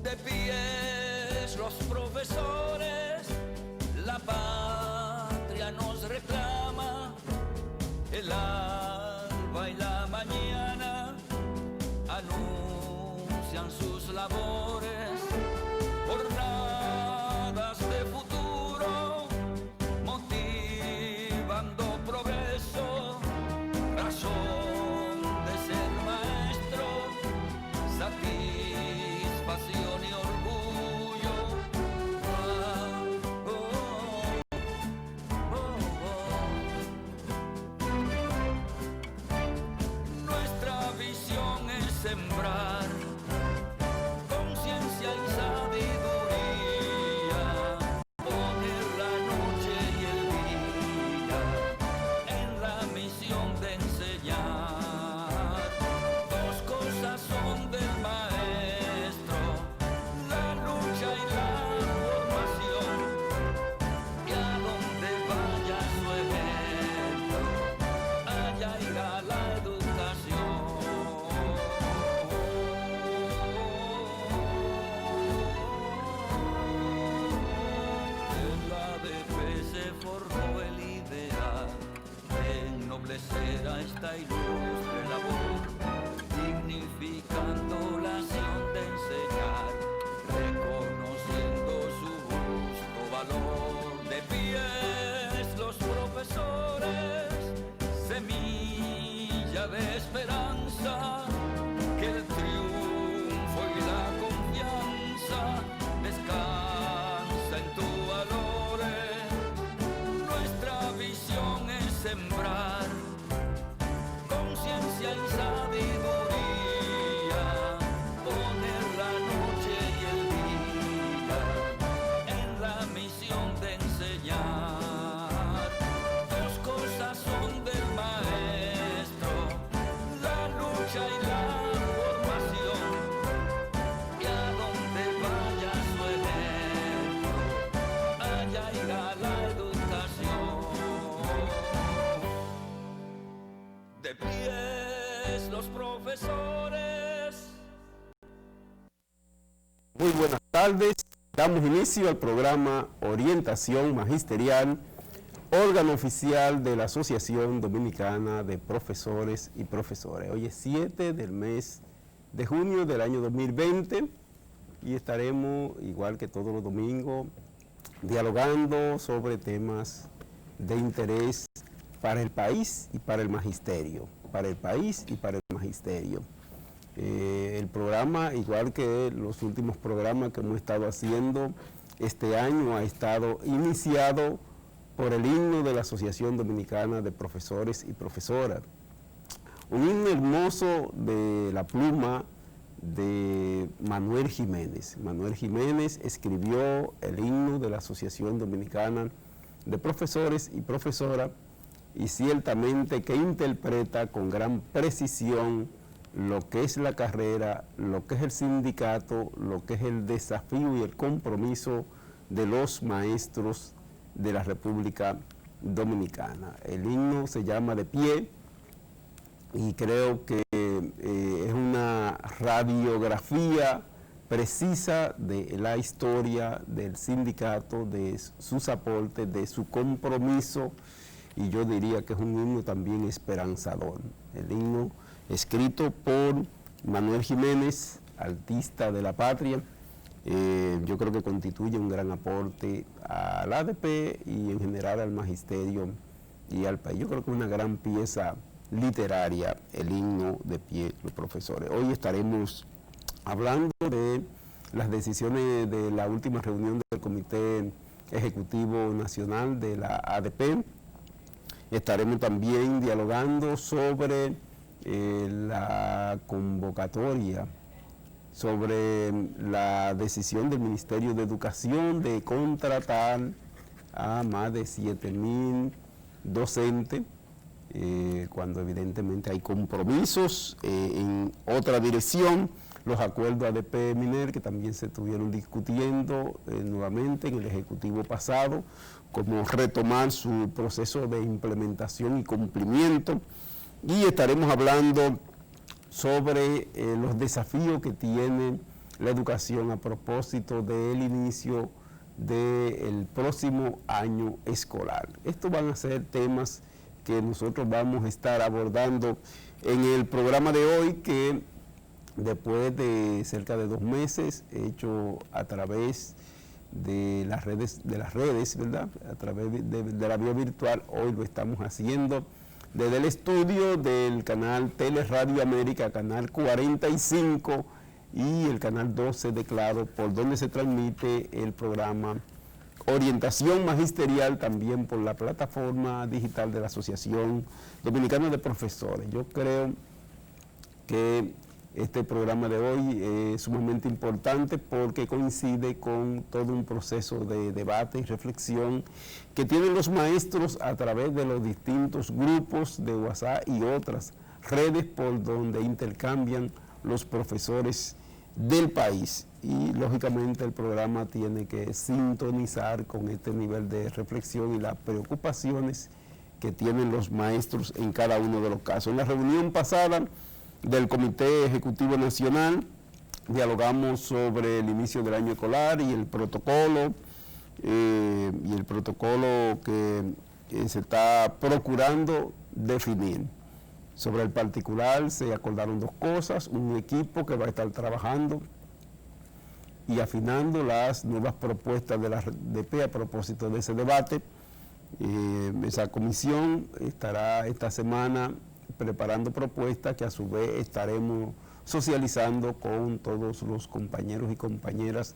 de pies los profesores, la patria nos reclama, el alba y la mañana anuncian sus labores, jornadas de futuro, motivando progreso, razón de ser maestro, satisfacción y orgullo. Nuestra visión es sembrar conciencia y sabiduría, poner la noche y el día en la misión de enseñar. Dos cosas son del maestro, la lucha y la formación, y a donde vaya su ejemplo, allá irá la educación. En la ADP se forjó el ideal de ennoblecer a esta ilustre labor, dignificando la acción de enseñar, reconociendo su justo valor. De pies los profesores, semilla de esperanza, que el triunfo y la confianza descansa en tus valores. Nuestra visión es sembrar conciencia y sabiduría, poner la noche y el día en la misión de enseñar. Dos cosas son del maestro, la lucha y la formación, y a donde vaya su ejemplo, allá irá la educación. De pies los profesores. Muy buenas tardes. Damos inicio al programa Orientación Magisterial, órgano oficial de la Asociación Dominicana de Profesores y Profesoras. Hoy es 7 del mes de junio del año 2020 y estaremos, igual que todos los domingos, dialogando sobre temas de interés para el país y para el magisterio. Para el país y para el magisterio. El programa, igual que los últimos programas que hemos estado haciendo este año, ha estado iniciado por el himno de la Asociación Dominicana de Profesores y Profesoras. Un himno hermoso de la pluma de Manuel Jiménez. Manuel Jiménez escribió el himno de la Asociación Dominicana de Profesores y Profesoras y ciertamente que interpreta con gran precisión lo que es la carrera, lo que es el sindicato, lo que es el desafío y el compromiso de los maestros de la República Dominicana. El himno se llama De Pie y creo que es una radiografía precisa de la historia del sindicato, de sus aportes, de su compromiso, y yo diría que es un himno también esperanzador. El himno escrito por Manuel Jiménez, artista de la patria, yo creo que constituye un gran aporte al ADP y en general al magisterio y al país. Yo creo que es una gran pieza literaria, el himno De Pie los profesores. Hoy estaremos hablando de las decisiones de la última reunión del Comité Ejecutivo Nacional de la ADP. Estaremos también dialogando sobre la convocatoria, sobre la decisión del Ministerio de Educación de contratar a más de 7,000 docentes, cuando evidentemente hay compromisos en otra dirección, los acuerdos ADP-MINER que también se estuvieron discutiendo nuevamente en el Ejecutivo pasado, como retomar su proceso de implementación y cumplimiento, y estaremos hablando sobre los desafíos que tiene la educación a propósito del inicio del próximo año escolar. Estos van a ser temas que nosotros vamos a estar abordando en el programa de hoy, que después de cerca de 2 meses, hecho a través de las redes, ¿verdad? A través de la vía virtual, hoy lo estamos haciendo desde el estudio del canal Teleradio América, canal 45, y el canal 12 de Claro, por donde se transmite el programa Orientación Magisterial, también por la plataforma digital de la Asociación Dominicana de Profesores. Yo creo que este programa de hoy es sumamente importante porque coincide con todo un proceso de debate y reflexión que tienen los maestros a través de los distintos grupos de WhatsApp y otras redes por donde intercambian los profesores del país. Y lógicamente el programa tiene que sintonizar con este nivel de reflexión y las preocupaciones que tienen los maestros en cada uno de los casos. En la reunión pasada del Comité Ejecutivo Nacional dialogamos sobre el inicio del año escolar y el protocolo que se está procurando definir. Sobre el particular se acordaron 2 cosas: un equipo que va a estar trabajando y afinando las nuevas propuestas de la RDP a propósito de ese debate. Esa comisión estará esta semana preparando propuestas que a su vez estaremos socializando con todos los compañeros y compañeras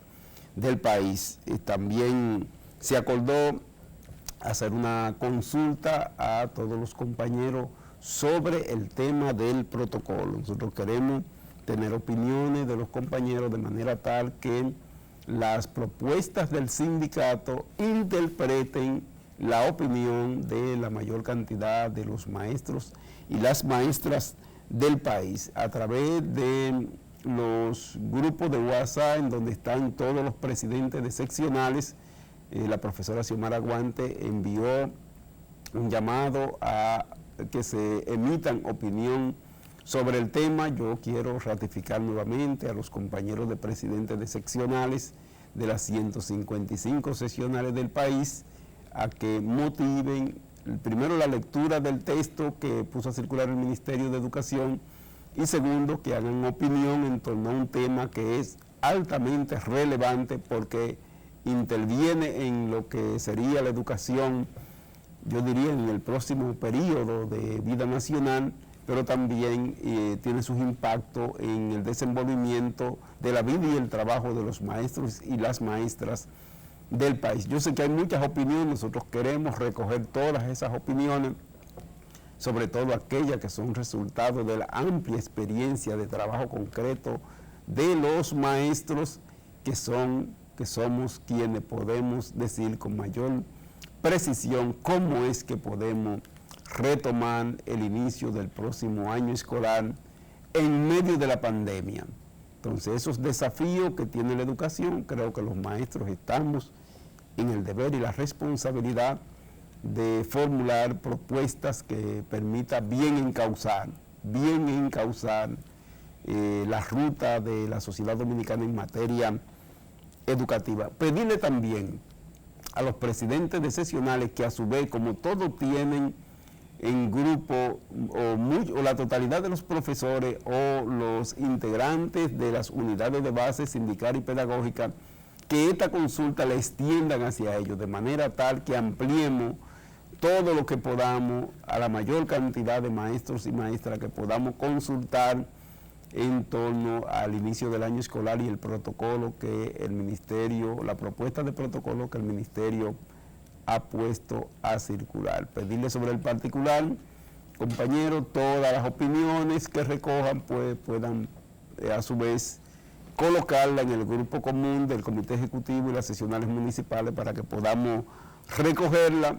del país. También se acordó hacer una consulta a todos los compañeros sobre el tema del protocolo. Nosotros queremos tener opiniones de los compañeros de manera tal que las propuestas del sindicato interpreten la opinión de la mayor cantidad de los maestros y las maestras del país a través de los grupos de WhatsApp en donde están todos los presidentes de seccionales. La profesora Xiomara Guante envió un llamado a que se emitan opinión sobre el tema. Yo quiero ratificar nuevamente a los compañeros de presidentes de seccionales de las 155 seccionales del país a que motiven primero la lectura del texto que puso a circular el Ministerio de Educación y segundo que hagan opinión en torno a un tema que es altamente relevante porque interviene en lo que sería la educación, yo diría, en el próximo periodo de vida nacional, pero también tiene sus impactos en el desenvolvimiento de la vida y el trabajo de los maestros y las maestras del país. Yo sé que hay muchas opiniones, nosotros queremos recoger todas esas opiniones, sobre todo aquellas que son resultado de la amplia experiencia de trabajo concreto de los maestros que somos quienes podemos decir con mayor precisión cómo es que podemos retomar el inicio del próximo año escolar en medio de la pandemia. Entonces, esos desafíos que tiene la educación, creo que los maestros estamos en el deber y la responsabilidad de formular propuestas que permitan bien encauzar la ruta de la sociedad dominicana en materia educativa. Pedirle también a los presidentes de seccionales que a su vez, como todos tienen en grupo o la totalidad de los profesores o los integrantes de las unidades de base sindical y pedagógica, que esta consulta la extiendan hacia ellos de manera tal que ampliemos todo lo que podamos a la mayor cantidad de maestros y maestras que podamos consultar en torno al inicio del año escolar y el protocolo que el ministerio, la propuesta de protocolo que el ministerio ha puesto a circular. Pedirle sobre el particular, compañeros, todas las opiniones que recojan pues puedan a su vez colocarla en el grupo común del Comité Ejecutivo y las seccionales municipales para que podamos recogerla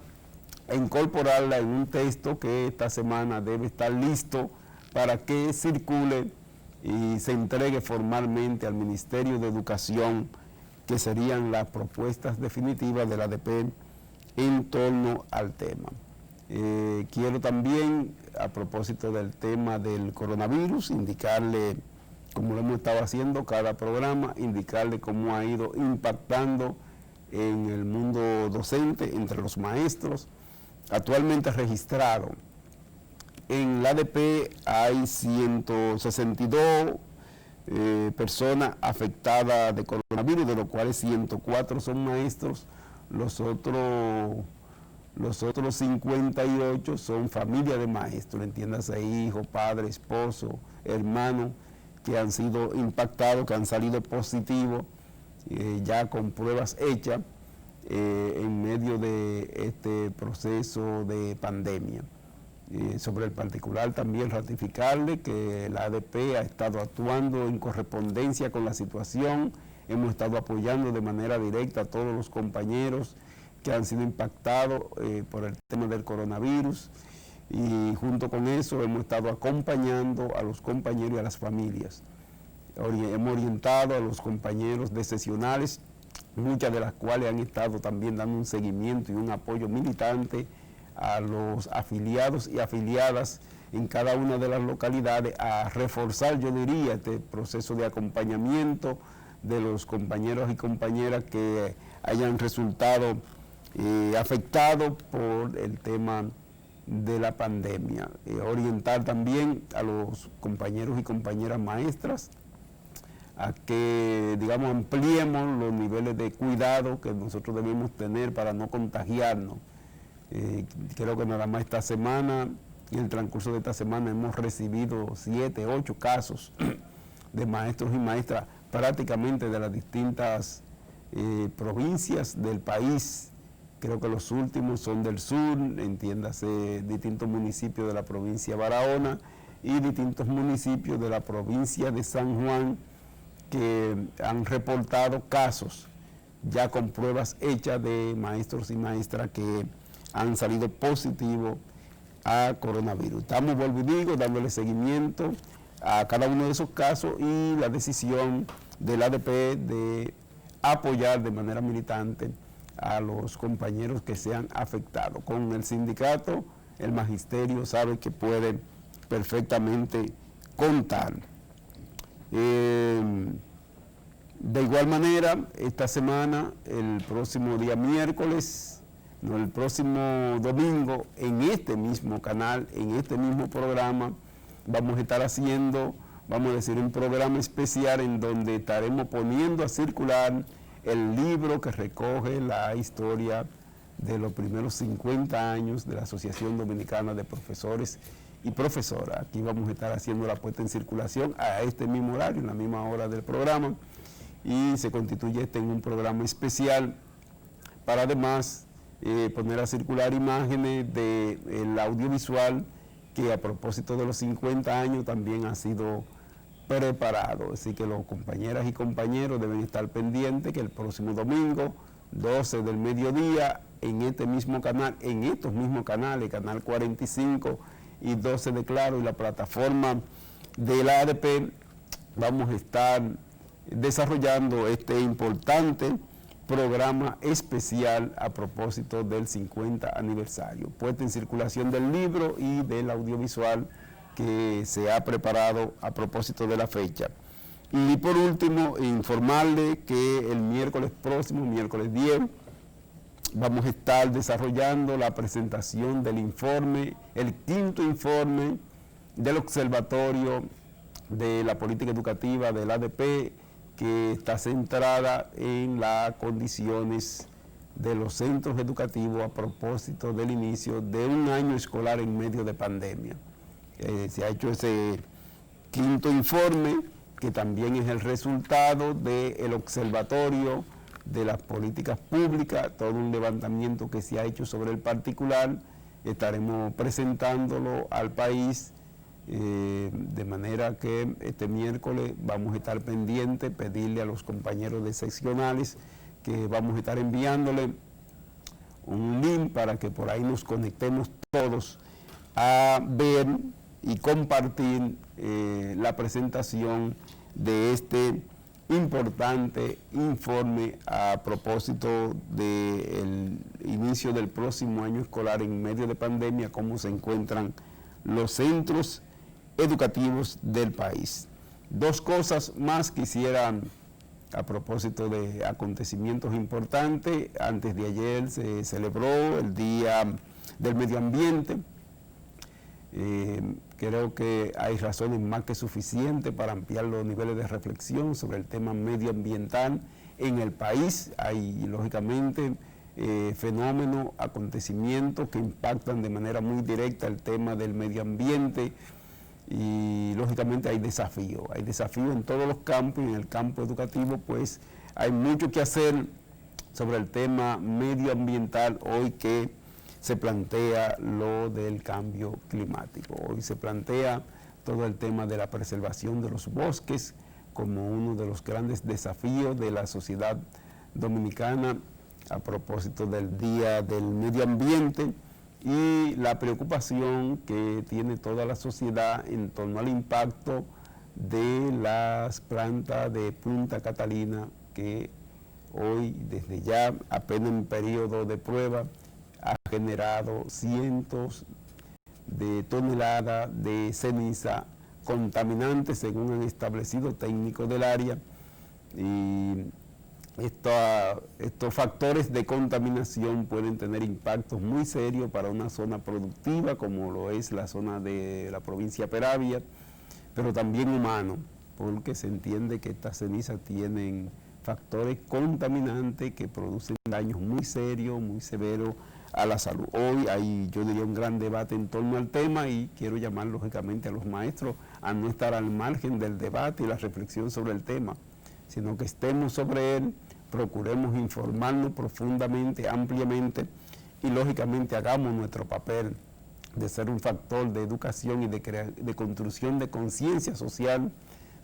e incorporarla en un texto que esta semana debe estar listo para que circule y se entregue formalmente al Ministerio de Educación, que serían las propuestas definitivas de la ADP en torno al tema. Quiero también, a propósito del tema del coronavirus, indicarle como lo hemos estado haciendo cada programa, indicarle cómo ha ido impactando en el mundo docente, entre los maestros. Actualmente registrado en la ADP hay 162 personas afectadas de coronavirus, de los cuales 104 son maestros, los otros 58 son familia de maestros, entiéndase hijo, padre, esposo, hermano, que han sido impactados, que han salido positivos, ya con pruebas hechas en medio de este proceso de pandemia. Sobre el particular también ratificarle que la ADP ha estado actuando en correspondencia con la situación, hemos estado apoyando de manera directa a todos los compañeros que han sido impactados por el tema del coronavirus, y junto con eso hemos estado acompañando a los compañeros y a las familias. Hemos orientado a los compañeros de sesionales, muchas de las cuales han estado también dando un seguimiento y un apoyo militante a los afiliados y afiliadas en cada una de las localidades, a reforzar, yo diría, este proceso de acompañamiento de los compañeros y compañeras que hayan resultado afectados por el tema de la pandemia. Orientar también a los compañeros y compañeras maestras a que, digamos, ampliemos los niveles de cuidado que nosotros debemos tener para no contagiarnos. Creo que nada más esta semana, en el transcurso de esta semana, hemos recibido 7, 8 casos de maestros y maestras prácticamente de las distintas provincias del país. Creo que los últimos son del sur, entiéndase, distintos municipios de la provincia de Barahona y distintos municipios de la provincia de San Juan, que han reportado casos ya con pruebas hechas de maestros y maestras que han salido positivos a coronavirus. Estamos, vuelvo y digo, dándole seguimiento a cada uno de esos casos y la decisión del ADP de apoyar de manera militante a los compañeros que sean afectados. Con el sindicato, el magisterio sabe que puede perfectamente contar. De igual manera, esta semana, el próximo día miércoles, no, el próximo domingo, en este mismo canal, en este mismo programa, vamos a estar haciendo, vamos a decir, un programa especial en donde estaremos poniendo a circular el libro que recoge la historia de los primeros 50 años de la Asociación Dominicana de Profesores y Profesoras. Aquí vamos a estar haciendo la puesta en circulación a este mismo horario, en la misma hora del programa, y se constituye en un programa especial para además poner a circular imágenes del audiovisual que a propósito de los 50 años también ha sido preparado. Así que los compañeras y compañeros deben estar pendientes que el próximo domingo, 12 del mediodía, en este mismo canal, en estos mismos canales, Canal 45 y 12 de Claro y la plataforma de la ADP, vamos a estar desarrollando este importante programa especial a propósito del 50 aniversario, puesta en circulación del libro y del audiovisual que se ha preparado a propósito de la fecha. Y por último, informarle que el miércoles próximo, miércoles 10, vamos a estar desarrollando la presentación del informe, el quinto informe del Observatorio de la Política Educativa del ADP, que está centrada en las condiciones de los centros educativos a propósito del inicio de un año escolar en medio de pandemia. Se ha hecho ese quinto informe, que también es el resultado del observatorio de las políticas públicas, todo un levantamiento que se ha hecho sobre el particular. Estaremos presentándolo al país, de manera que este miércoles vamos a estar pendientes, pedirle a los compañeros de seccionales que vamos a estar enviándole un link para que por ahí nos conectemos todos a ver y compartir la presentación de este importante informe a propósito del inicio del próximo año escolar en medio de pandemia, cómo se encuentran los centros educativos del país. Dos cosas más quisiera, a propósito de acontecimientos importantes. Antes de ayer se celebró el Día del Medio Ambiente. Creo que hay razones más que suficientes para ampliar los niveles de reflexión sobre el tema medioambiental en el país. Hay, lógicamente, fenómenos, acontecimientos que impactan de manera muy directa el tema del medio ambiente y, lógicamente, hay desafíos en todos los campos, y en el campo educativo, pues, hay mucho que hacer sobre el tema medioambiental hoy que se plantea lo del cambio climático. Hoy se plantea todo el tema de la preservación de los bosques como uno de los grandes desafíos de la sociedad dominicana a propósito del Día del Medio Ambiente y la preocupación que tiene toda la sociedad en torno al impacto de las plantas de Punta Catalina, que hoy, desde ya, apenas en periodo de prueba, ha generado cientos de toneladas de ceniza contaminantes, según han establecido técnicos del área, y estos factores de contaminación pueden tener impactos muy serios para una zona productiva, como lo es la zona de la provincia de Peravia, pero también humano, porque se entiende que estas cenizas tienen factores contaminantes que producen daños muy serios, muy severos a la salud. Hoy hay, yo diría, un gran debate en torno al tema y quiero llamar lógicamente a los maestros a no estar al margen del debate y la reflexión sobre el tema, sino que estemos sobre él, procuremos informarnos profundamente, ampliamente y lógicamente hagamos nuestro papel de ser un factor de educación y de construcción de conciencia social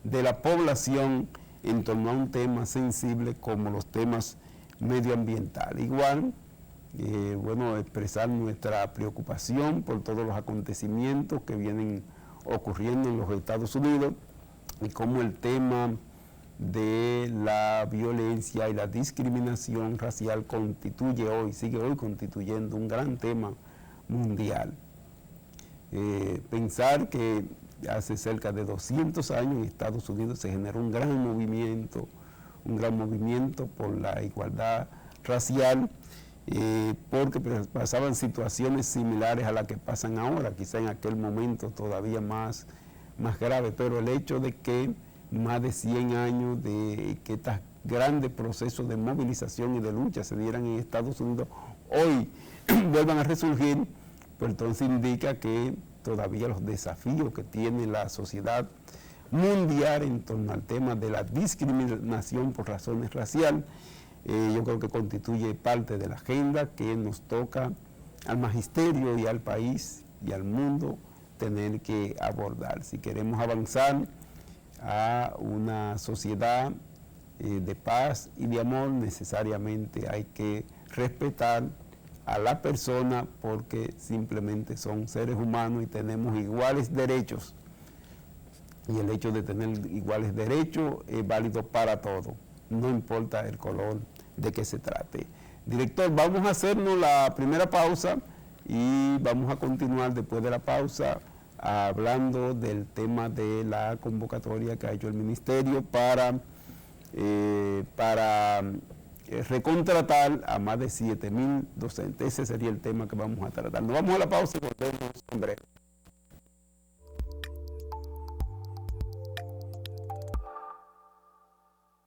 de la población en torno a un tema sensible como los temas medioambientales. Igual, bueno, expresar nuestra preocupación por todos los acontecimientos que vienen ocurriendo en los Estados Unidos y cómo el tema de la violencia y la discriminación racial sigue hoy constituyendo un gran tema mundial. Pensar que hace cerca de 200 años en Estados Unidos se generó un gran movimiento por la igualdad racial, porque pasaban situaciones similares a las que pasan ahora, quizá en aquel momento todavía más grave, pero el hecho de que más de 100 años de que estos grandes procesos de movilización y de lucha se dieran en Estados Unidos, hoy vuelvan a resurgir, pues entonces indica que todavía los desafíos que tiene la sociedad mundial en torno al tema de la discriminación por razones raciales, yo creo que constituye parte de la agenda que nos toca al magisterio y al país y al mundo tener que abordar. Si queremos avanzar a una sociedad de paz y de amor, necesariamente hay que respetar a la persona porque simplemente son seres humanos y tenemos iguales derechos. Y el hecho de tener iguales derechos es válido para todos, no importa el color de que se trate. Director, vamos a hacernos la primera pausa y vamos a continuar después de la pausa hablando del tema de la convocatoria que ha hecho el ministerio para recontratar a más de 7,000 docentes. Ese sería el tema que vamos a tratar. Nos vamos a la pausa y volvemos en breve.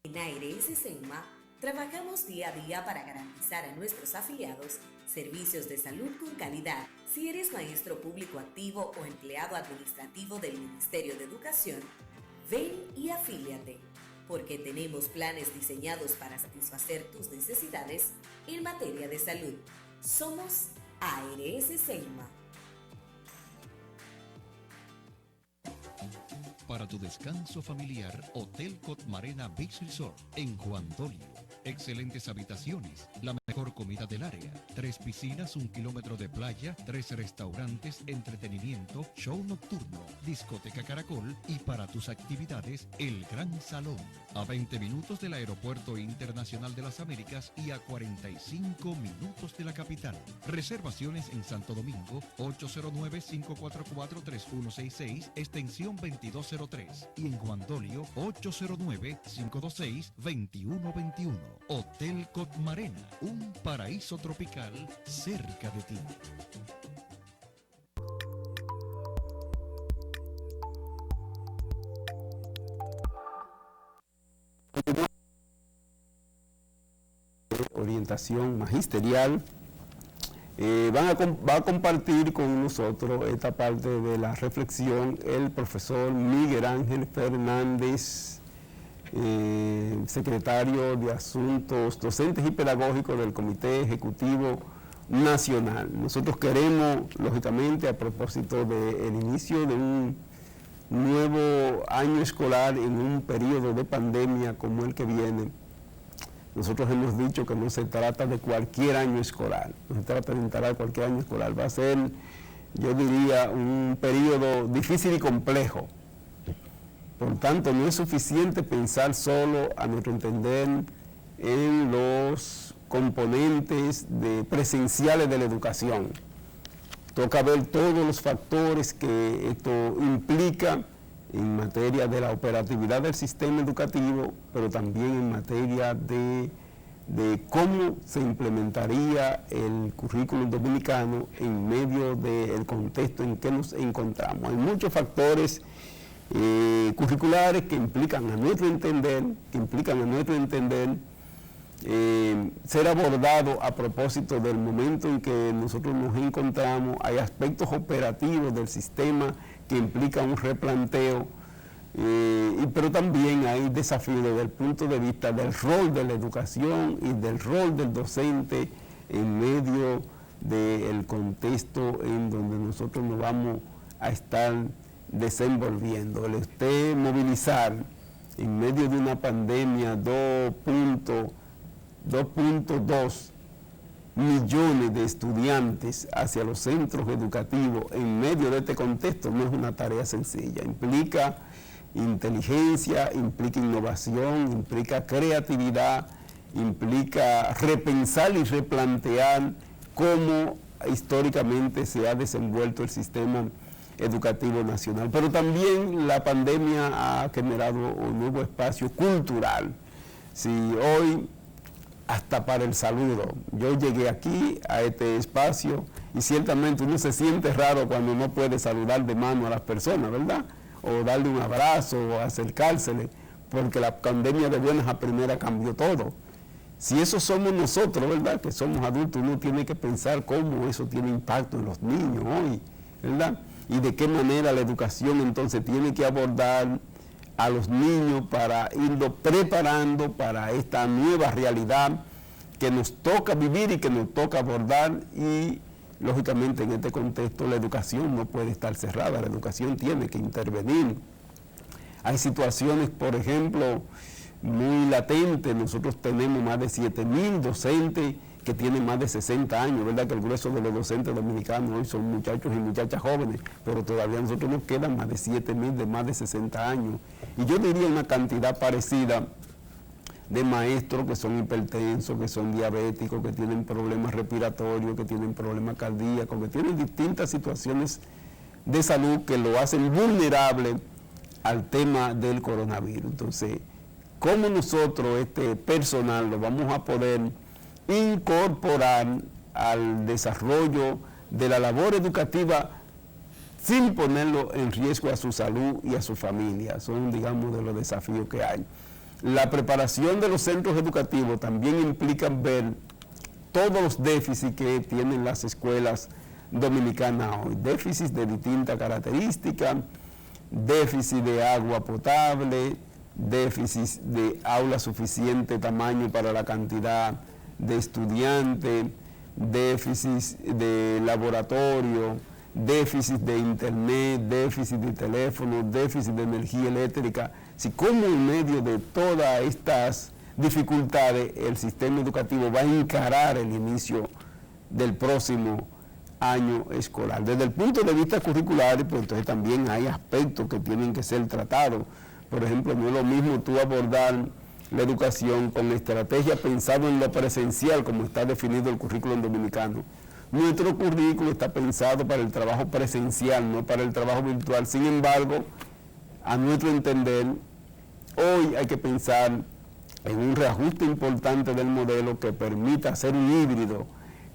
En ARS Senma trabajamos día a día para garantizar a nuestros afiliados servicios de salud con calidad. Si eres maestro público activo o empleado administrativo del Ministerio de Educación, ven y afíliate, porque tenemos planes diseñados para satisfacer tus necesidades en materia de salud. Somos ARS Senma. Para tu descanso familiar, Hotel Cotmarena Beach Resort en Juan Dolio. Excelentes habitaciones, la mejor comida del área. 3 piscinas, 1 kilómetro de playa, 3 restaurantes, entretenimiento, show nocturno, discoteca Caracol y para tus actividades, el Gran Salón. A 20 minutos del Aeropuerto Internacional de las Américas y a 45 minutos de la capital. Reservaciones en Santo Domingo, 809-544-3166, extensión 2203. Y en Juan Dolio, 809-526-2121. Hotel Cotmarena, un paraíso tropical cerca de ti. Orientación magisterial. Va a compartir con nosotros esta parte de la reflexión el profesor Miguel Ángel Fernández, secretario de Asuntos Docentes y Pedagógicos del Comité Ejecutivo Nacional. Nosotros queremos, lógicamente, a propósito del inicio de un nuevo año escolar en un periodo de pandemia como el que viene, nosotros hemos dicho que no se trata de cualquier año escolar, no se trata de instalar cualquier año escolar, va a ser, yo diría, un periodo difícil y complejo. Por tanto, no es suficiente pensar solo, a nuestro entender, en los componentes presenciales de la educación. Toca ver todos los factores que esto implica en materia de la operatividad del sistema educativo, pero también en materia de cómo se implementaría el currículum dominicano en medio del contexto en que nos encontramos. Hay muchos factores curriculares que implican a nuestro entender, ser abordado a propósito del momento en que nosotros nos encontramos. Hay aspectos operativos del sistema que implican un replanteo, pero también hay desafíos desde el punto de vista del rol de la educación y del rol del docente en medio del contexto en donde nosotros nos vamos a estar desenvolviendo. El movilizar en medio de una pandemia 2.2 millones de estudiantes hacia los centros educativos en medio de este contexto no es una tarea sencilla. Implica inteligencia, implica innovación, implica creatividad, implica repensar y replantear cómo históricamente se ha desenvuelto el sistema educativo nacional. Pero también la pandemia ha generado un nuevo espacio cultural. Si hoy, hasta para el saludo, yo llegué aquí a este espacio y ciertamente uno se siente raro cuando no puede saludar de mano a las personas, ¿verdad? O darle un abrazo o acercársele, porque la pandemia de buenas a primeras cambió todo. Si eso somos nosotros, ¿verdad? Que somos adultos, uno tiene que pensar cómo eso tiene impacto en los niños hoy, ¿verdad? Y de qué manera la educación entonces tiene que abordar a los niños para irlos preparando para esta nueva realidad que nos toca vivir y que nos toca abordar. Y lógicamente en este contexto la educación no puede estar cerrada, la educación tiene que intervenir. Hay situaciones, por ejemplo, muy latentes. Nosotros tenemos más de 7.000 docentes que tienen más de 60 años, ¿verdad? Que el grueso de los docentes dominicanos hoy son muchachos y muchachas jóvenes, pero todavía a nosotros nos quedan más de 7.000 de más de 60 años. Y yo diría una cantidad parecida de maestros que son hipertensos, que son diabéticos, que tienen problemas respiratorios, que tienen problemas cardíacos, que tienen distintas situaciones de salud que lo hacen vulnerable al tema del coronavirus. Entonces, ¿cómo nosotros, este personal, lo vamos a poder incorporar al desarrollo de la labor educativa sin ponerlo en riesgo a su salud y a su familia? Son, digamos, de los desafíos que hay. La preparación de los centros educativos también implica ver todos los déficits que tienen las escuelas dominicanas hoy, déficits de distintas características, déficit de agua potable, déficit de aula suficiente tamaño para la cantidad de estudiantes, déficit de laboratorio, déficit de internet, déficit de teléfono, déficit de energía eléctrica. Si como en medio de todas estas dificultades el sistema educativo va a encarar el inicio del próximo año escolar. Desde el punto de vista curricular, pues entonces también hay aspectos que tienen que ser tratados. Por ejemplo, no es lo mismo tú abordar la educación con estrategia pensado en lo presencial, como está definido el currículum dominicano. Nuestro currículo está pensado para el trabajo presencial, no para el trabajo virtual. Sin embargo, a nuestro entender, hoy hay que pensar en un reajuste importante del modelo que permita hacer un híbrido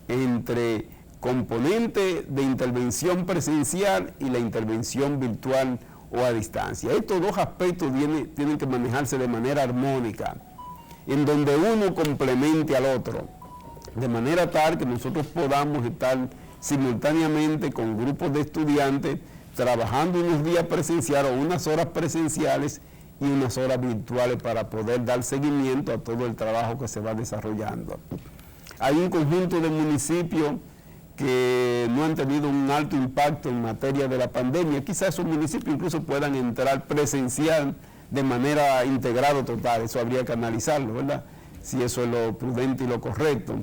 entre componente de intervención presencial y la intervención virtual o a distancia. Estos dos aspectos tienen que manejarse de manera armónica, en donde uno complemente al otro, de manera tal que nosotros podamos estar simultáneamente con grupos de estudiantes trabajando unos días presenciales o unas horas presenciales y unas horas virtuales para poder dar seguimiento a todo el trabajo que se va desarrollando. Hay un conjunto de municipios que no han tenido un alto impacto en materia de la pandemia. Quizás esos municipios incluso puedan entrar presencial de manera integral o total. Eso habría que analizarlo, ¿verdad? Si eso es lo prudente y lo correcto.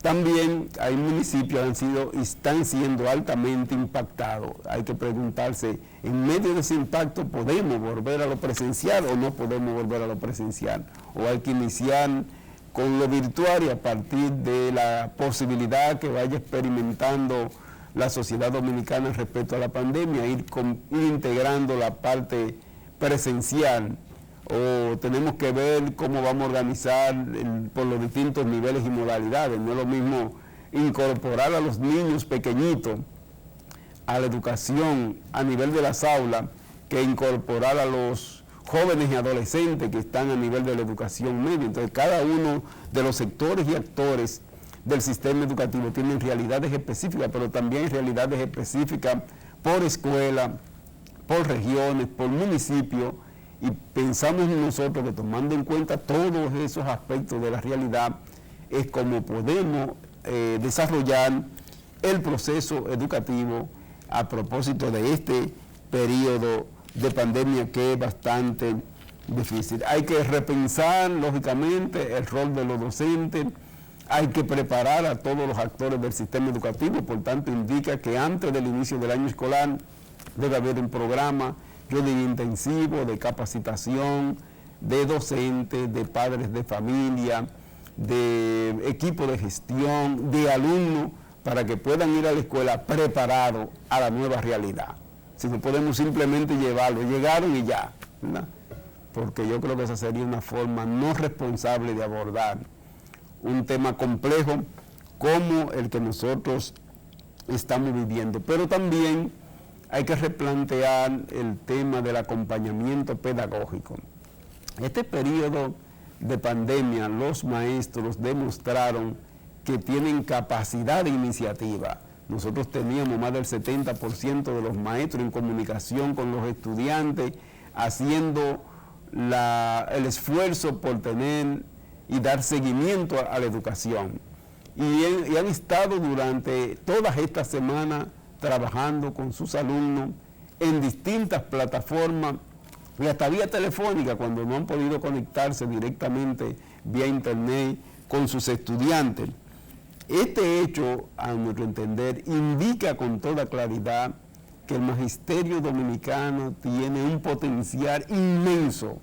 También hay municipios que están siendo altamente impactados. Hay que preguntarse, en medio de ese impacto, ¿podemos volver a lo presencial o no podemos volver a lo presencial? ¿O hay que iniciar con lo virtual y a partir de la posibilidad que vaya experimentando la sociedad dominicana respecto a la pandemia, ir integrando la parte presencial? O tenemos que ver cómo vamos a organizar por los distintos niveles y modalidades? No es lo mismo incorporar a los niños pequeñitos a la educación a nivel de las aulas que incorporar a los jóvenes y adolescentes que están a nivel de la educación media. Entonces, cada uno de los sectores y actores del sistema educativo tienen realidades específicas, pero también realidades específicas por escuela, por regiones, por municipios. Y pensamos nosotros que, tomando en cuenta todos esos aspectos de la realidad, es como podemos desarrollar el proceso educativo a propósito de este periodo de pandemia que es bastante difícil. Hay que repensar, lógicamente, el rol de los docentes, hay que preparar a todos los actores del sistema educativo, por tanto indica que antes del inicio del año escolar debe haber un programa, yo diría intensivo, de capacitación de docentes, de padres de familia, de equipo de gestión, de alumnos, para que puedan ir a la escuela preparados a la nueva realidad. Si no podemos simplemente llevarlo, llegaron y ya, ¿verdad? Porque yo creo que esa sería una forma no responsable de abordar un tema complejo como el que nosotros estamos viviendo. Pero también hay que replantear el tema del acompañamiento pedagógico. Este periodo de pandemia, los maestros demostraron que tienen capacidad de iniciativa. Nosotros teníamos más del 70% de los maestros en comunicación con los estudiantes, haciendo el esfuerzo por tener y dar seguimiento a la educación. Y han estado durante todas estas semanas trabajando con sus alumnos en distintas plataformas y hasta vía telefónica cuando no han podido conectarse directamente vía internet con sus estudiantes. Este hecho, a nuestro entender, indica con toda claridad que el magisterio dominicano tiene un potencial inmenso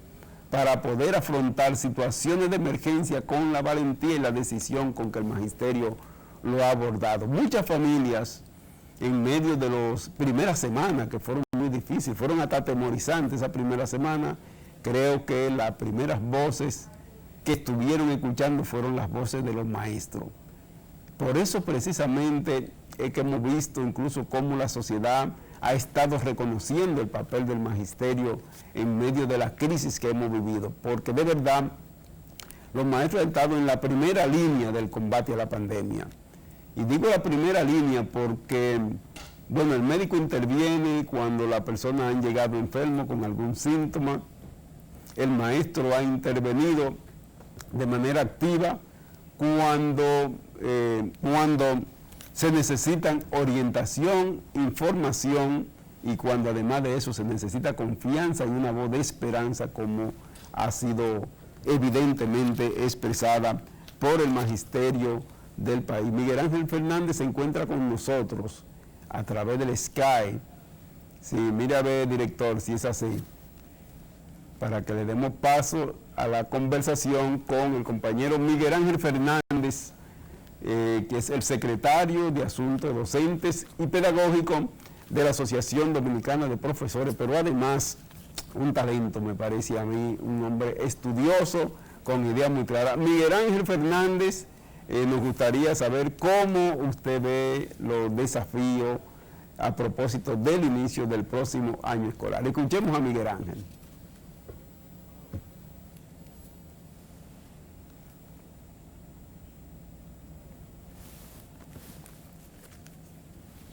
para poder afrontar situaciones de emergencia con la valentía y la decisión con que el magisterio lo ha abordado. Muchas familias, en medio de las primeras semanas, que fueron muy difíciles, fueron hasta atemorizantes esa primera semana, creo que las primeras voces que estuvieron escuchando fueron las voces de los maestros. Por eso precisamente es que hemos visto incluso cómo la sociedad ha estado reconociendo el papel del magisterio en medio de la crisis que hemos vivido, porque de verdad los maestros han estado en la primera línea del combate a la pandemia. Y digo la primera línea porque, bueno, el médico interviene cuando la persona ha llegado enfermo con algún síntoma, el maestro ha intervenido de manera activa cuando se necesitan orientación, información y cuando además de eso se necesita confianza y una voz de esperanza como ha sido evidentemente expresada por el magisterio del país. Miguel Ángel Fernández se encuentra con nosotros a través del Skype. Sí, mira a ver, director, si es así, para que le demos paso a la conversación con el compañero Miguel Ángel Fernández, que es el secretario de Asuntos Docentes y Pedagógicos de la Asociación Dominicana de Profesores, pero además un talento, me parece a mí, un hombre estudioso, con ideas muy claras. Miguel Ángel Fernández, nos gustaría saber cómo usted ve los desafíos a propósito del inicio del próximo año escolar. Escuchemos a Miguel Ángel.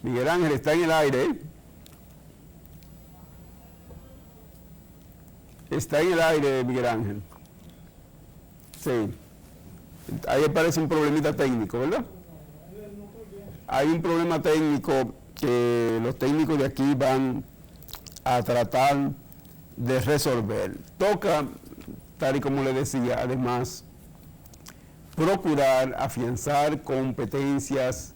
Miguel Ángel está en el aire. Está en el aire, Miguel Ángel. Sí. Ahí parece un problemita técnico, ¿verdad? Hay un problema técnico que los técnicos de aquí van a tratar de resolver. Toca, tal y como le decía, además, procurar afianzar competencias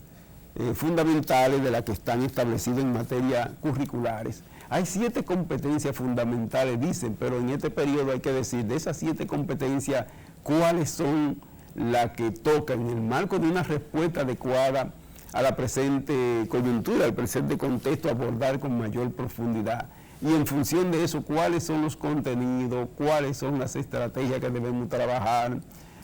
fundamentales de las que están establecidas en materia curriculares. Hay 7 competencias fundamentales, dicen, pero en este periodo hay que decir, de esas 7 competencias, ¿cuáles son las que tocan en el marco de una respuesta adecuada a la presente coyuntura, al presente contexto, abordar con mayor profundidad? Y en función de eso, ¿cuáles son los contenidos? ¿Cuáles son las estrategias que debemos trabajar?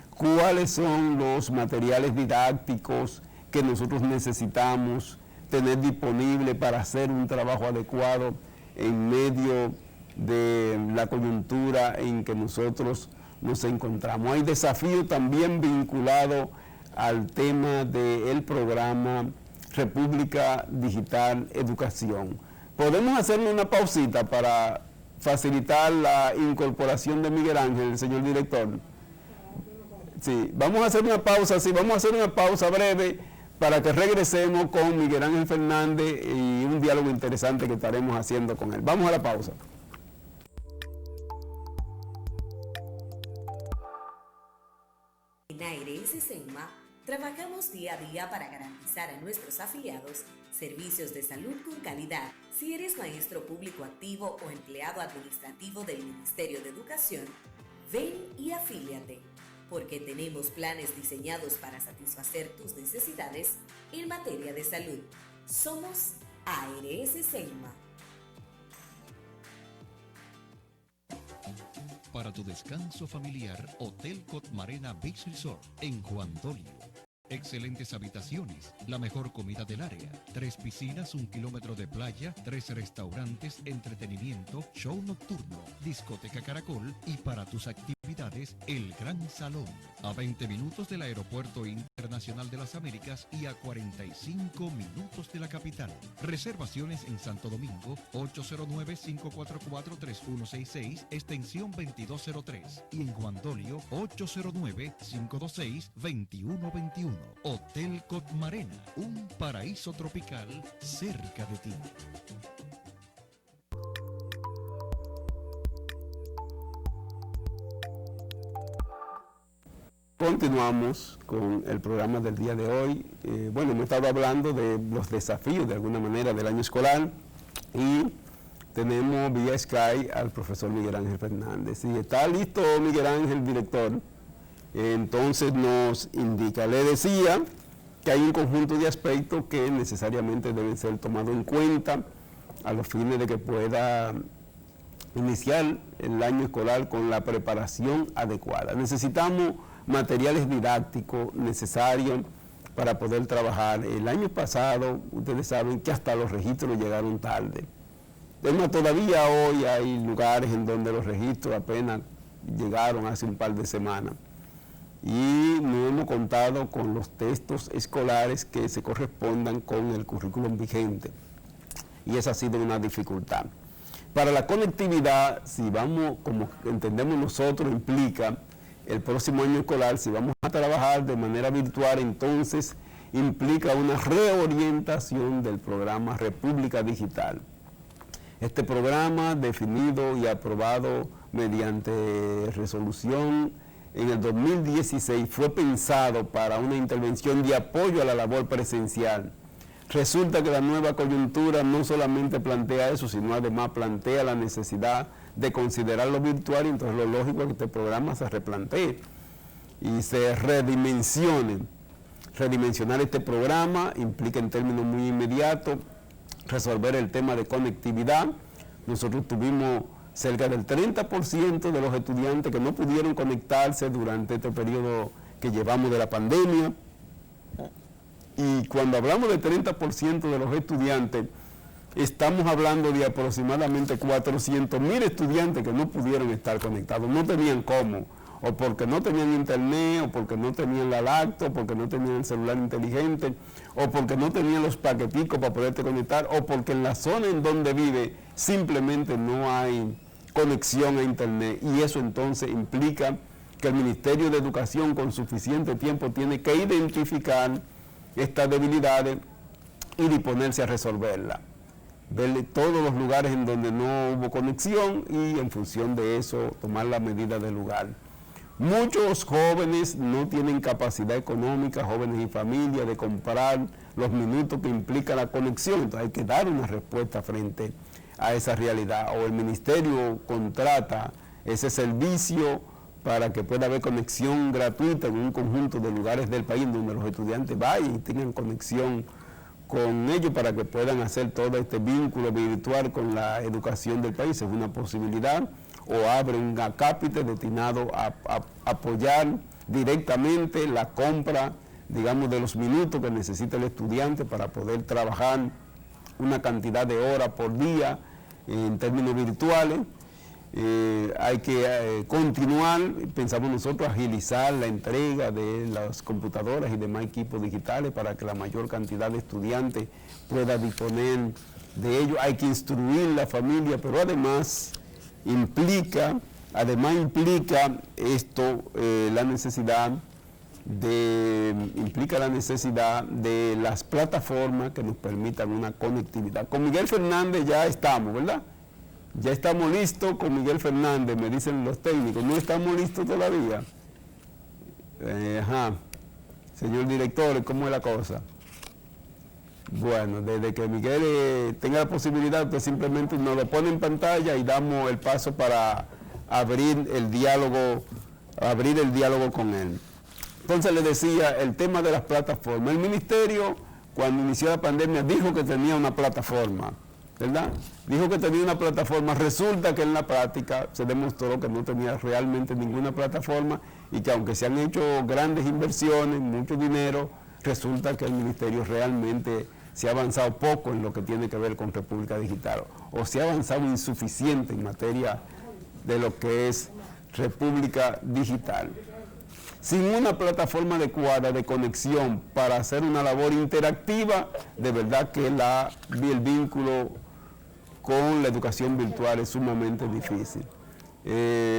¿Cuáles son los materiales didácticos que nosotros necesitamos tener disponible para hacer un trabajo adecuado en medio de la coyuntura en que nosotros nos encontramos? Hay desafíos también vinculados al tema del programa República Digital Educación. ¿Podemos hacerle una pausita para facilitar la incorporación de Miguel Ángel, señor director? Sí, vamos a hacer una pausa, breve para que regresemos con Miguel Ángel Fernández y un diálogo interesante que estaremos haciendo con él. Vamos a la pausa. En ARS Senma trabajamos día a día para garantizar a nuestros afiliados servicios de salud con calidad. Si eres maestro público activo o empleado administrativo del Ministerio de Educación, ven y afíliate, porque tenemos planes diseñados para satisfacer tus necesidades en materia de salud. Somos ARS Senma. Para tu descanso familiar, Hotel Cotmarena Beach Resort en Juan Dolio. Excelentes habitaciones, la mejor comida del área, 3 piscinas, 1 kilómetro de playa, 3 restaurantes, entretenimiento, show nocturno, discoteca Caracol y para tus actividades, el Gran Salón. A 20 minutos del Aeropuerto Internacional de las Américas y a 45 minutos de la capital. Reservaciones en Santo Domingo, 809-544-3166, extensión 2203. Y en Juan Dolio, 809-526-2121. Hotel Cotmarena, un paraíso tropical cerca de ti. Continuamos con el programa del día de hoy. Bueno, hemos estado hablando de los desafíos de alguna manera del año escolar y tenemos vía Skype al profesor Miguel Ángel Fernández. Y está listo Miguel Ángel, director. Entonces nos indica, le decía que hay un conjunto de aspectos que necesariamente deben ser tomados en cuenta a los fines de que pueda iniciar el año escolar con la preparación adecuada. Necesitamos materiales didácticos necesarios para poder trabajar. El año pasado, ustedes saben que hasta los registros llegaron tarde. Todavía hoy hay lugares en donde los registros apenas llegaron hace un par de semanas. Y no hemos contado con los textos escolares que se correspondan con el currículum vigente. Y esa ha sido una dificultad. Para la conectividad, si vamos, como entendemos nosotros, implica el próximo año escolar, si vamos a trabajar de manera virtual, entonces implica una reorientación del programa República Digital. Este programa, definido y aprobado mediante resolución en el 2016, fue pensado para una intervención de apoyo a la labor presencial. Resulta que la nueva coyuntura no solamente plantea eso, sino además plantea la necesidad de considerar lo virtual, y entonces lo lógico es que este programa se replantee y se redimensione. Redimensionar este programa implica en términos muy inmediatos resolver el tema de conectividad. Nosotros tuvimos cerca del 30% de los estudiantes que no pudieron conectarse durante este periodo que llevamos de la pandemia. Y cuando hablamos de 30% de los estudiantes, estamos hablando de aproximadamente 400,000 estudiantes que no pudieron estar conectados, no tenían cómo, o porque no tenían internet, o porque no tenían la laptop, o porque no tenían el celular inteligente, o porque no tenían los paqueticos para poderte conectar, o porque en la zona en donde vive simplemente no hay conexión a internet, y eso entonces implica que el Ministerio de Educación con suficiente tiempo tiene que identificar estas debilidades y disponerse a resolverlas. Ver todos los lugares en donde no hubo conexión y en función de eso tomar la medida del lugar. Muchos jóvenes no tienen capacidad económica, jóvenes y familias, de comprar los minutos que implica la conexión, entonces hay que dar una respuesta frente a esa realidad, o el ministerio contrata ese servicio para que pueda haber conexión gratuita en un conjunto de lugares del país donde los estudiantes vayan y tengan conexión con ellos para que puedan hacer todo este vínculo virtual con la educación del país. Es una posibilidad, o abre un acápite destinado a apoyar directamente la compra, digamos, de los minutos que necesita el estudiante para poder trabajar una cantidad de horas por día en términos virtuales. Hay que continuar, pensamos nosotros, agilizar la entrega de las computadoras y demás equipos digitales para que la mayor cantidad de estudiantes pueda disponer de ello. Hay que instruir la familia, pero además implica esto la necesidad de las plataformas que nos permitan una conectividad. Con Miguel Fernández ya estamos, ¿verdad? Ya estamos listos con Miguel Fernández, me dicen los técnicos. ¿No estamos listos todavía? Señor director, ¿cómo es la cosa? Bueno, desde que Miguel tenga la posibilidad, pues simplemente nos lo pone en pantalla y damos el paso para abrir el diálogo con él. Entonces le decía, el tema de las plataformas. El ministerio, cuando inició la pandemia, dijo que tenía una plataforma, ¿verdad? Dijo que tenía una plataforma. Resulta que en la práctica se demostró que no tenía realmente ninguna plataforma y que aunque se han hecho grandes inversiones, mucho dinero, resulta que el ministerio realmente se ha avanzado poco en lo que tiene que ver con República Digital, o se ha avanzado insuficiente en materia de lo que es República Digital. Sin una plataforma adecuada de conexión para hacer una labor interactiva, de verdad que el vínculo con la educación virtual es sumamente difícil.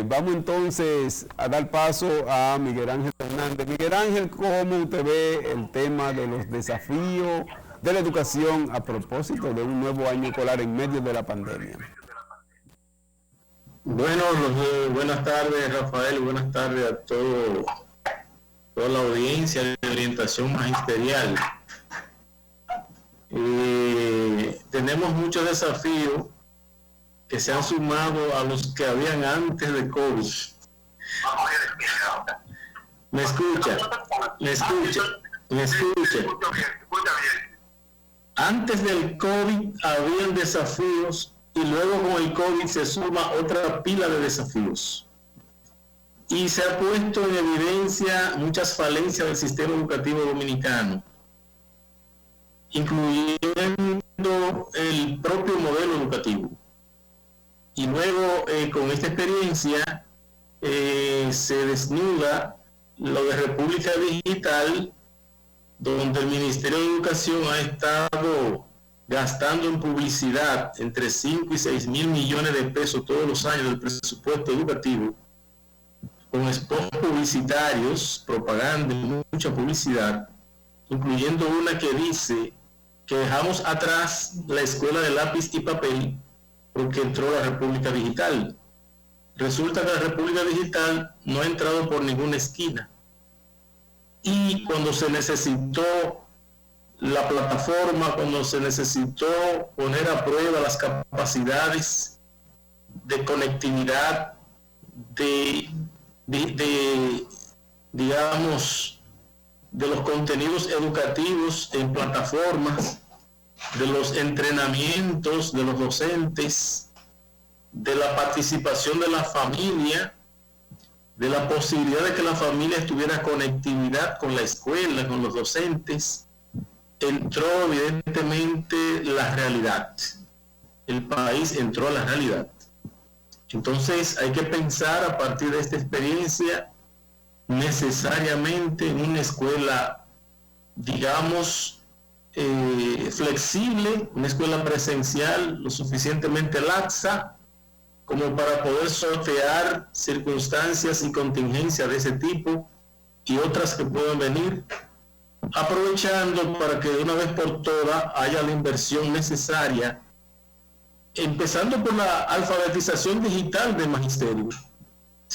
Vamos entonces a dar paso a Miguel Ángel Fernández. Miguel Ángel, ¿cómo usted ve el tema de los desafíos de la educación a propósito de un nuevo año escolar en medio de la pandemia? Bueno, buenas tardes, Rafael, buenas tardes a toda la audiencia de orientación magisterial. Tenemos muchos desafíos que se han sumado a los que habían antes de COVID. ¿Me escucha? Antes del COVID habían desafíos y luego con el COVID se suma otra pila de desafíos. Y se ha puesto en evidencia muchas falencias del sistema educativo dominicano, incluyendo el propio modelo educativo. Y luego, con esta experiencia, se desnuda lo de República Digital, donde el Ministerio de Educación ha estado gastando en publicidad entre 5 y 6 mil millones de pesos todos los años del presupuesto educativo, con spots publicitarios, propaganda, mucha publicidad, incluyendo una que dice que dejamos atrás la escuela de lápiz y papel porque entró la República Digital. resulta que la República Digital no ha entrado por ninguna esquina. Y cuando se necesitó la plataforma, cuando se necesitó poner a prueba las capacidades de conectividad, digamos, de los contenidos educativos en plataformas, de los entrenamientos de los docentes, de la participación de la familia, de la posibilidad de que la familia tuviera conectividad con la escuela, con los docentes, entró evidentemente la realidad. El país entró a la realidad. Entonces hay que pensar a partir de esta experiencia necesariamente en una escuela, digamos, flexible, una escuela presencial lo suficientemente laxa como para poder sortear circunstancias y contingencias de ese tipo y otras que puedan venir, aprovechando para que de una vez por todas haya la inversión necesaria, empezando por la alfabetización digital del magisterio.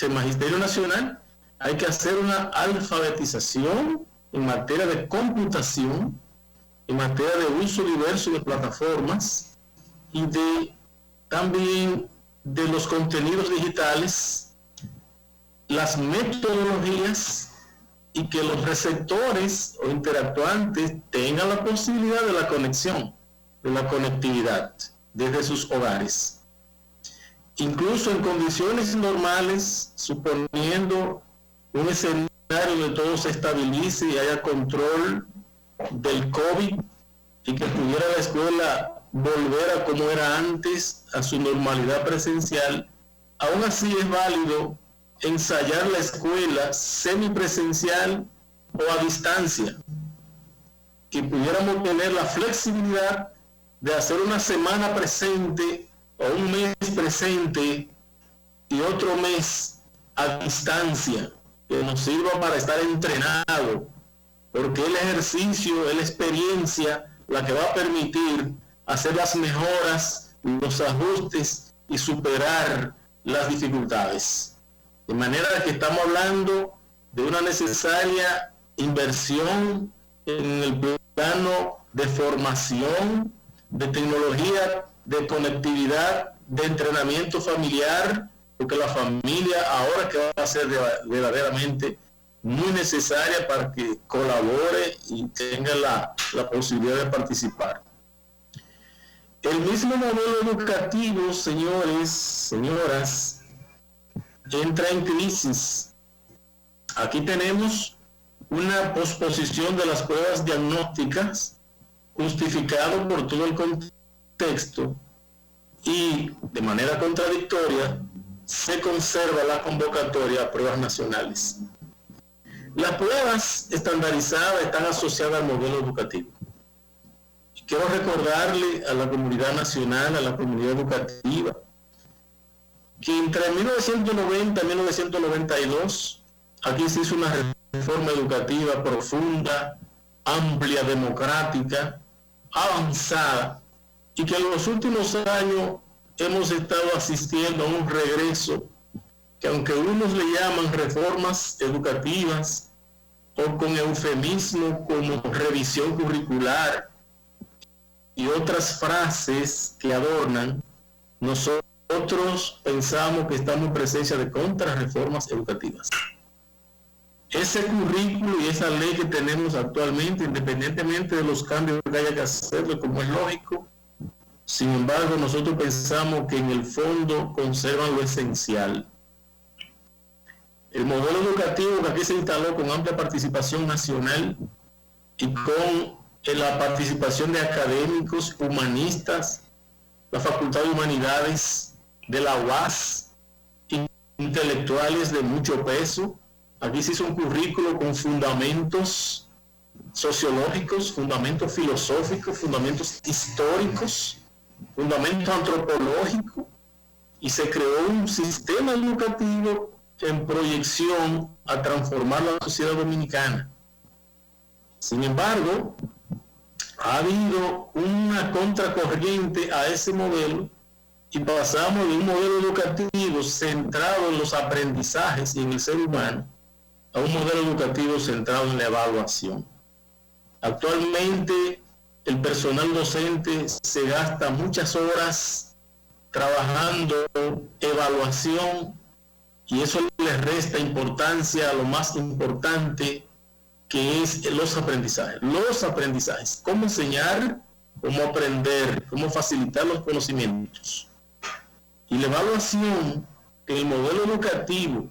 El Magisterio Nacional hay que hacer una alfabetización en materia de computación, en materia de uso diverso de plataformas y también de los contenidos digitales, las metodologías, y que los receptores o interactuantes tengan la posibilidad de la conexión, de la conectividad desde sus hogares. Incluso en condiciones normales, suponiendo un escenario donde todo se estabilice y haya control del COVID y que pudiera la escuela volver a como era antes, a su normalidad presencial, aún así es válido ensayar la escuela semipresencial o a distancia, que pudiéramos tener la flexibilidad de hacer una semana presente o un mes presente y otro mes a distancia, que nos sirva para estar entrenado, porque el ejercicio, la experiencia, la que va a permitir hacer las mejoras, los ajustes y superar las dificultades. De manera que estamos hablando de una necesaria inversión en el plano de formación, de tecnología, de conectividad, de entrenamiento familiar, porque la familia ahora que va a ser verdaderamente muy necesaria para que colabore y tenga la posibilidad de participar. El mismo modelo educativo, señores, señoras, entra en crisis. Aquí tenemos una posposición de las pruebas diagnósticas justificado por todo el contexto y de manera contradictoria se conserva la convocatoria a pruebas nacionales. Las pruebas estandarizadas están asociadas al modelo educativo. Quiero recordarle a la comunidad nacional, a la comunidad educativa, que entre 1990 y 1992 aquí se hizo una reforma educativa profunda, amplia, democrática, avanzada, y que en los últimos años hemos estado asistiendo a un regreso que, aunque unos le llaman reformas educativas o con eufemismo como revisión curricular y otras frases que adornan, nosotros pensamos que estamos en presencia de contrarreformas educativas. Ese currículo y esa ley que tenemos actualmente, independientemente de los cambios que haya que hacerlo, como es lógico, sin embargo, nosotros pensamos que en el fondo conservan lo esencial. El modelo educativo que aquí se instaló con amplia participación nacional y con la participación de académicos, humanistas, la Facultad de Humanidades, de la UAS, intelectuales de mucho peso. Aquí se hizo un currículo con fundamentos sociológicos, fundamentos filosóficos, fundamentos históricos, fundamentos antropológicos, y se creó un sistema educativo en proyección a transformar la sociedad dominicana. Sin embargo, ha habido una contracorriente a ese modelo y pasamos de un modelo educativo centrado en los aprendizajes y en el ser humano a un modelo educativo centrado en la evaluación. Actualmente el personal docente se gasta muchas horas trabajando evaluación y eso les resta importancia a lo más importante, que es los aprendizajes. Los aprendizajes, cómo enseñar, cómo aprender, cómo facilitar los conocimientos. Y la evaluación, el modelo educativo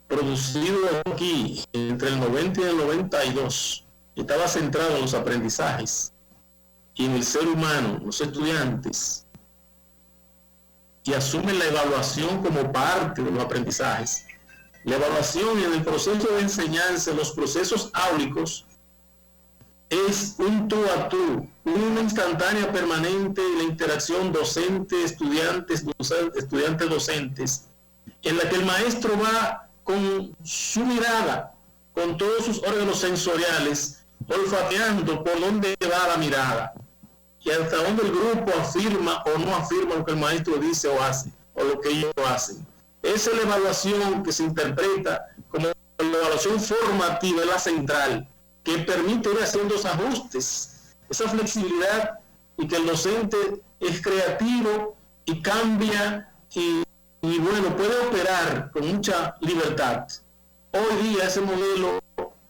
producido aquí entre el 90 y el 92, estaba centrado en los aprendizajes y en el ser humano, los estudiantes, y asumen la evaluación como parte de los aprendizajes. La evaluación en el proceso de enseñanza, los procesos áulicos, es un tú a tú, una instantánea permanente de la interacción docentes, en la que el maestro va con su mirada, con todos sus órganos sensoriales, olfateando por dónde va la mirada y hasta dónde el grupo afirma o no afirma lo que el maestro dice o hace, o lo que ellos hacen. Esa es la evaluación que se interpreta como la evaluación formativa, la central, que permite ir haciendo esos ajustes, esa flexibilidad, y que el docente es creativo y cambia y bueno, puede operar con mucha libertad. Hoy día ese modelo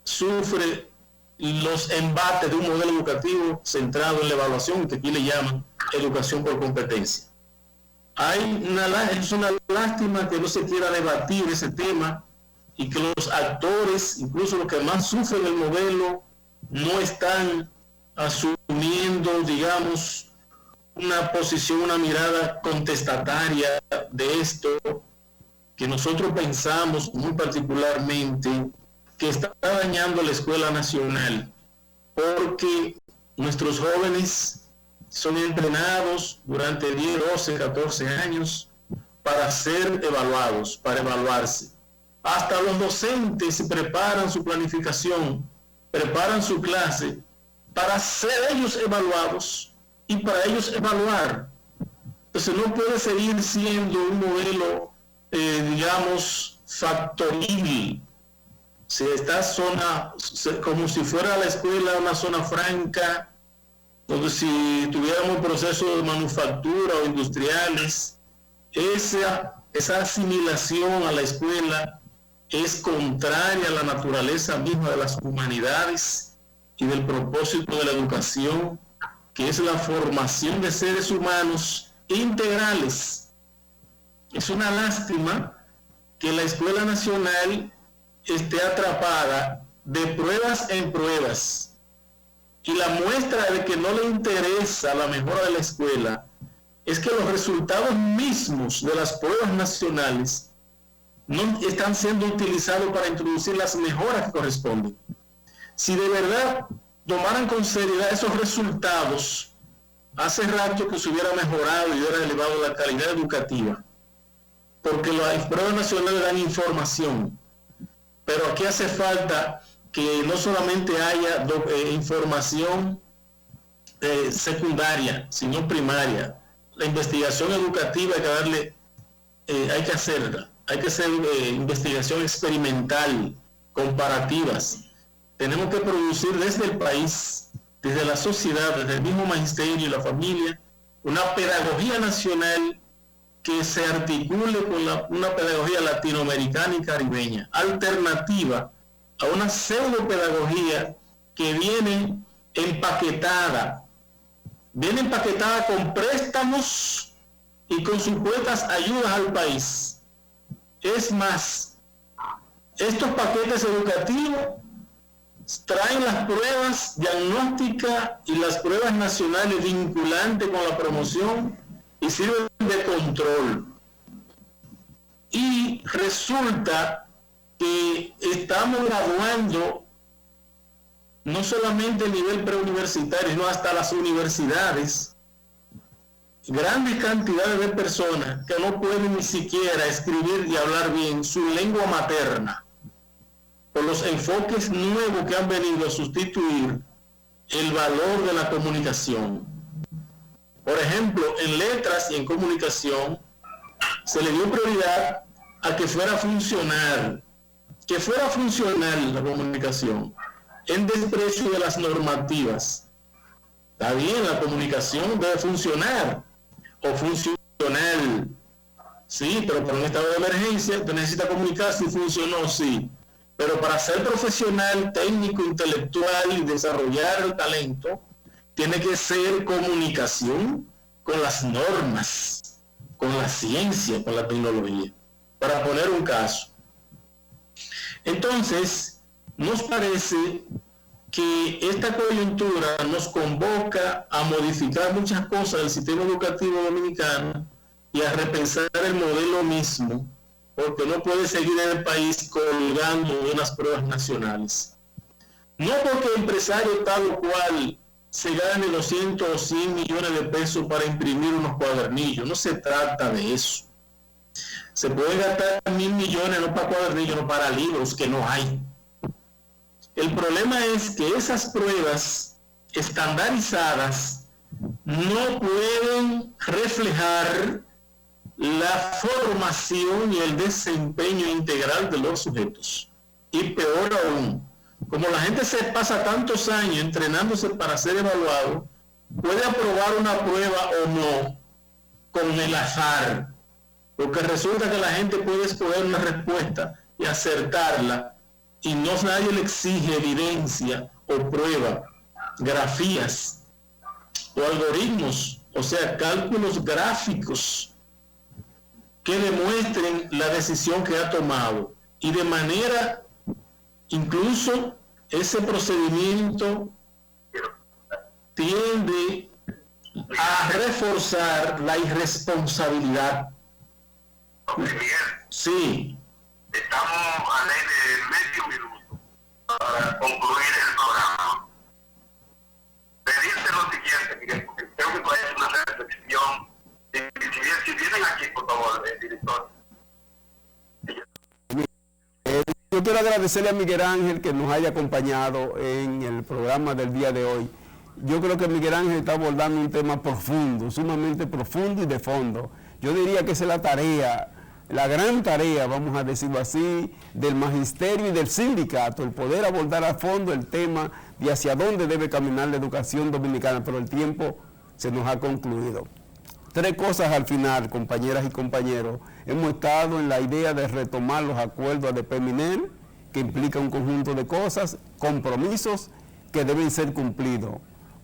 sufre los embates de un modelo educativo centrado en la evaluación, que aquí le llaman educación por competencia. Es una lástima que no se quiera debatir ese tema y que los actores, incluso los que más sufren el modelo, no están asumiendo, digamos, una posición, una mirada contestataria de esto, que nosotros pensamos muy particularmente que está dañando la escuela nacional, porque nuestros jóvenes son entrenados durante 10, 12, 14 años para ser evaluados, para evaluarse. Hasta los docentes preparan su planificación, preparan su clase para ser ellos evaluados y para ellos evaluar. Entonces no puede seguir siendo un modelo, digamos, factoril. Si esta zona, como si fuera la escuela una zona franca, donde si tuviéramos procesos de manufactura o industriales, esa asimilación a la escuela es contraria a la naturaleza misma de las humanidades y del propósito de la educación, que es la formación de seres humanos integrales. Es una lástima que la Escuela Nacional esté atrapada de pruebas en pruebas, y la muestra de que no le interesa la mejora de la escuela es que los resultados mismos de las pruebas nacionales no están siendo utilizados para introducir las mejoras que corresponden. Si de verdad tomaran con seriedad esos resultados, hace rato que se hubiera mejorado y hubiera elevado la calidad educativa, porque las pruebas nacionales dan información, pero aquí hace falta que no solamente haya información secundaria, sino primaria. La investigación educativa hay que hacer investigación experimental, comparativas. Tenemos que producir desde el país, desde la sociedad, desde el mismo magisterio y la familia, una pedagogía nacional que se articule con una pedagogía latinoamericana y caribeña, alternativa a una pseudopedagogía que viene empaquetada con préstamos y con supuestas ayudas al país. Es más, estos paquetes educativos traen las pruebas diagnósticas y las pruebas nacionales vinculantes con la promoción y sirven de control. Y resulta que estamos graduando no solamente a nivel preuniversitario, sino hasta las universidades, grandes cantidades de personas que no pueden ni siquiera escribir y hablar bien su lengua materna, por los enfoques nuevos que han venido a sustituir el valor de la comunicación. Por ejemplo, en letras y en comunicación se le dio prioridad a que fuera funcional la comunicación, en desprecio de las normativas. Está bien, la comunicación debe funcionar, o funcional, sí, pero para un estado de emergencia usted necesita comunicar si funcionó, sí. Pero para ser profesional, técnico, intelectual y desarrollar el talento, tiene que ser comunicación con las normas, con la ciencia, con la tecnología, para poner un caso. Entonces, nos parece que esta coyuntura nos convoca a modificar muchas cosas del sistema educativo dominicano y a repensar el modelo mismo, porque no puede seguir en el país colgando de unas pruebas nacionales. No porque el empresario tal o cual se gane 200 o 100 millones de pesos para imprimir unos cuadernillos, no se trata de eso. Se puede gastar 1.000 millones no para cuadernillos, no para libros, que no hay. El problema es que esas pruebas estandarizadas no pueden reflejar la formación y el desempeño integral de los sujetos. Y peor aún, como la gente se pasa tantos años entrenándose para ser evaluado, puede aprobar una prueba o no con el azar, porque resulta que la gente puede escoger una respuesta y acertarla, y no nadie le exige evidencia o prueba, grafías o algoritmos, o sea, cálculos gráficos que demuestren la decisión que ha tomado, y de manera, incluso ese procedimiento tiende a reforzar la irresponsabilidad. Miguel, sí. Estamos a ley de medio minuto para concluir el programa. Pedirte lo siguiente, Miguel, porque creo que puede ser una reflexión. Si vienen aquí, por favor, director. Yo quiero agradecerle a Miguel Ángel que nos haya acompañado en el programa del día de hoy. Yo creo que Miguel Ángel está abordando un tema profundo, sumamente profundo y de fondo. Yo diría que esa es la tarea, la gran tarea, vamos a decirlo así, del magisterio y del sindicato, el poder abordar a fondo el tema de hacia dónde debe caminar la educación dominicana, pero el tiempo se nos ha concluido. 3 cosas al final, compañeras y compañeros. Hemos estado en la idea de retomar los acuerdos de PEMINER, que implica un conjunto de cosas, compromisos que deben ser cumplidos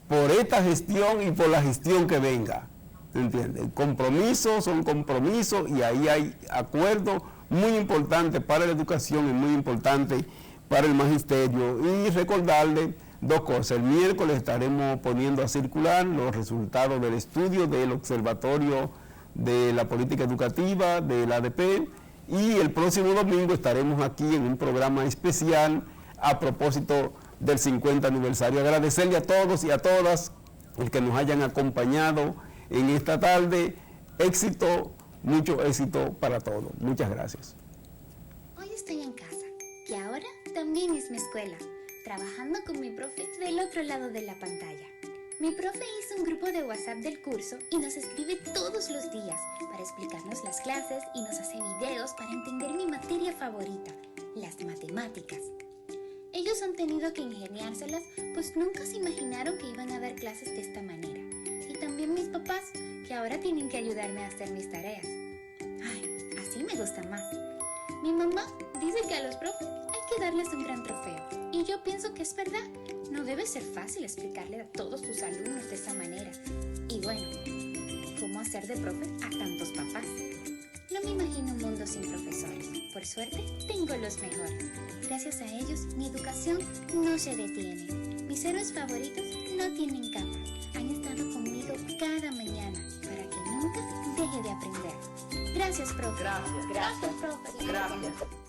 por esta gestión y por la gestión que venga. ¿Entiendes? Compromisos son compromisos y ahí hay acuerdos muy importantes para la educación y muy importantes para el magisterio. Y recordarle 2 cosas. El miércoles estaremos poniendo a circular los resultados del estudio del Observatorio de la Política Educativa de la ADP, y el próximo domingo estaremos aquí en un programa especial a propósito del 50 aniversario. Agradecerle a todos y a todas el que nos hayan acompañado en esta tarde. Éxito, mucho éxito para todos. Muchas gracias. Hoy estoy en casa, que ahora también es mi escuela, trabajando con mi profe del otro lado de la pantalla. Mi profe hizo un grupo de WhatsApp del curso y nos escribe todos los días para explicarnos las clases y nos hace videos para entender mi materia favorita, las matemáticas. Ellos han tenido que ingeniárselas, pues nunca se imaginaron que iban a haber clases de esta manera. Y también mis papás, que ahora tienen que ayudarme a hacer mis tareas. Ay, así me gusta más. Mi mamá dice que a los profes hay que darles un gran trofeo. Y yo pienso que es verdad. No debe ser fácil explicarle a todos tus alumnos de esa manera. Y bueno, ¿cómo hacer de profe a tantos papás? No me imagino un mundo sin profesores. Por suerte, tengo los mejores. Gracias a ellos, mi educación no se detiene. Mis héroes favoritos no tienen capa. Han estado conmigo cada mañana para que nunca deje de aprender. Gracias, profe. Gracias, profe. gracias.